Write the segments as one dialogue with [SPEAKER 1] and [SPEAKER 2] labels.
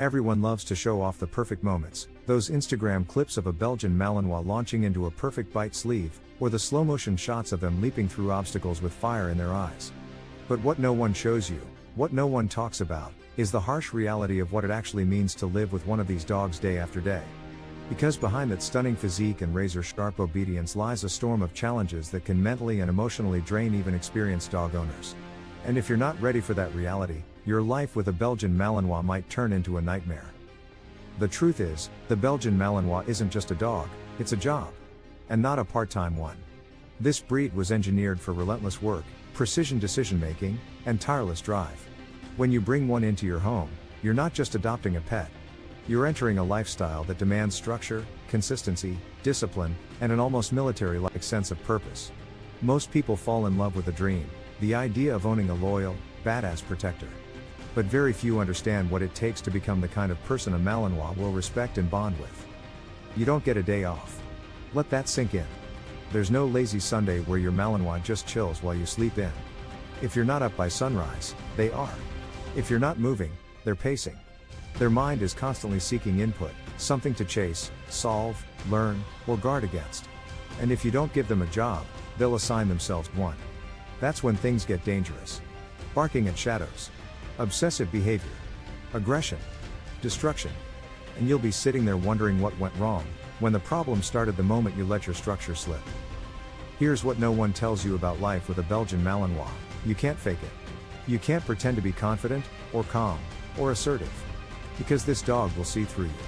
[SPEAKER 1] Everyone loves to show off the perfect moments, those Instagram clips of a Belgian Malinois launching into a perfect bite sleeve, or the slow-motion shots of them leaping through obstacles with fire in their eyes. But what no one shows you, what no one talks about, is the harsh reality of what it actually means to live with one of these dogs day after day. Because behind that stunning physique and razor-sharp obedience lies a storm of challenges that can mentally and emotionally drain even experienced dog owners. And if you're not ready for that reality, your life with a Belgian Malinois might turn into a nightmare. The truth is, the Belgian Malinois isn't just a dog, it's a job. And not a part-time one. This breed was engineered for relentless work, precision decision-making, and tireless drive. When you bring one into your home, you're not just adopting a pet. You're entering a lifestyle that demands structure, consistency, discipline, and an almost military-like sense of purpose. Most people fall in love with the dream, the idea of owning a loyal, badass protector. But very few understand what it takes to become the kind of person a Malinois will respect and bond with. You don't get a day off. Let that sink in. There's no lazy Sunday where your Malinois just chills while you sleep in. If you're not up by sunrise, they are. If you're not moving, they're pacing. Their mind is constantly seeking input, something to chase, solve, learn, or guard against. And if you don't give them a job, they'll assign themselves one. That's when things get dangerous. Barking at shadows. Obsessive behavior. Aggression. Destruction. And you'll be sitting there wondering what went wrong, when the problem started the moment you let your structure slip. Here's what no one tells you about life with a Belgian Malinois: you can't fake it. You can't pretend to be confident, or calm, or assertive. Because this dog will see through you.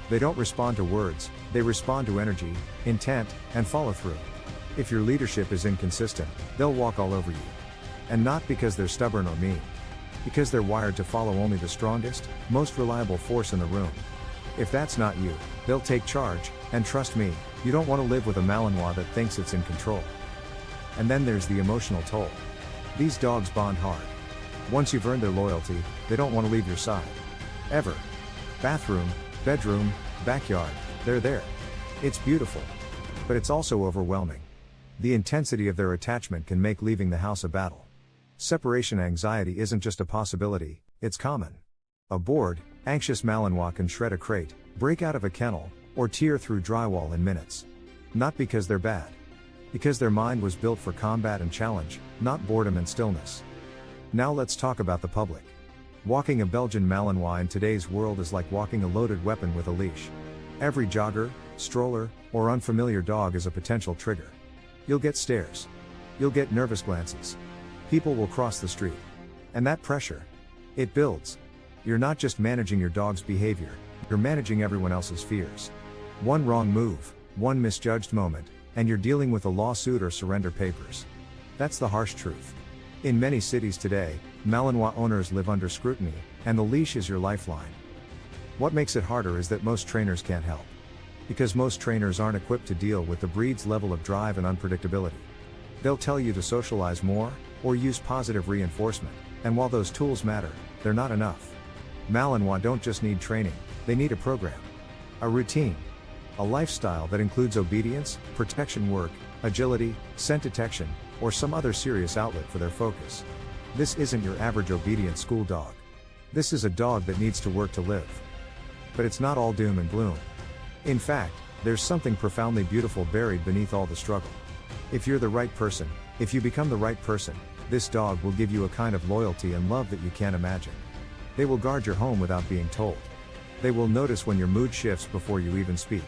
[SPEAKER 1] They don't respond to words, they respond to energy, intent, and follow through. If your leadership is inconsistent, they'll walk all over you. And not because they're stubborn or mean. Because they're wired to follow only the strongest, most reliable force in the room. If that's not you, they'll take charge, and trust me, you don't want to live with a Malinois that thinks it's in control. And then there's the emotional toll. These dogs bond hard. Once you've earned their loyalty, they don't want to leave your side. Ever. Bathroom, bedroom, backyard, they're there. It's beautiful. But it's also overwhelming. The intensity of their attachment can make leaving the house a battle. Separation anxiety isn't just a possibility, it's common. A bored, anxious Malinois can shred a crate, break out of a kennel, or tear through drywall in minutes. Not because they're bad. Because their mind was built for combat and challenge, not boredom and stillness. Now let's talk about the public. Walking a Belgian Malinois in today's world is like walking a loaded weapon with a leash. Every jogger, stroller, or unfamiliar dog is a potential trigger. You'll get stares. You'll get nervous glances. People will cross the street. And that pressure, it builds. You're not just managing your dog's behavior, you're managing everyone else's fears. One wrong move, one misjudged moment, and you're dealing with a lawsuit or surrender papers. That's the harsh truth. In many cities today, Malinois owners live under scrutiny, and the leash is your lifeline. What makes it harder is that most trainers can't help. Because most trainers aren't equipped to deal with the breed's level of drive and unpredictability. They'll tell you to socialize more, or use positive reinforcement, and while those tools matter, they're not enough. Malinois don't just need training, they need a program. A routine. A lifestyle that includes obedience, protection work, agility, scent detection, or some other serious outlet for their focus. This isn't your average obedient school dog. This is a dog that needs to work to live. But it's not all doom and gloom. In fact, there's something profoundly beautiful buried beneath all the struggle. If you're the right person, if you become the right person, this dog will give you a kind of loyalty and love that you can't imagine. They will guard your home without being told. They will notice when your mood shifts before you even speak.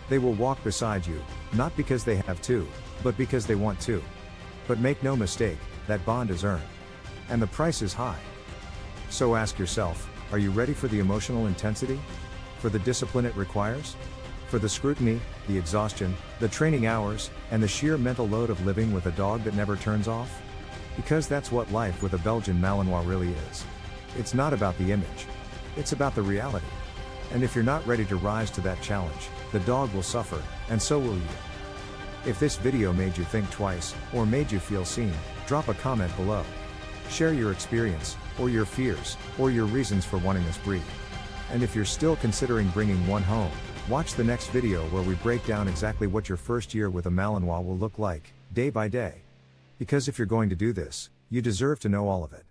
[SPEAKER 1] They will walk beside you, not because they have to, but because they want to. But make no mistake, that bond is earned. And the price is high. So ask yourself, are you ready for the emotional intensity? For the discipline it requires? For the scrutiny, the exhaustion, the training hours, and the sheer mental load of living with a dog that never turns off? Because that's what life with a Belgian Malinois really is. It's not about the image. It's about the reality. And if you're not ready to rise to that challenge, the dog will suffer, and so will you. If this video made you think twice, or made you feel seen, drop a comment below. Share your experience, or your fears, or your reasons for wanting this breed. And if you're still considering bringing one home, watch the next video where we break down exactly what your first year with a Malinois will look like, day by day. Because if you're going to do this, you deserve to know all of it.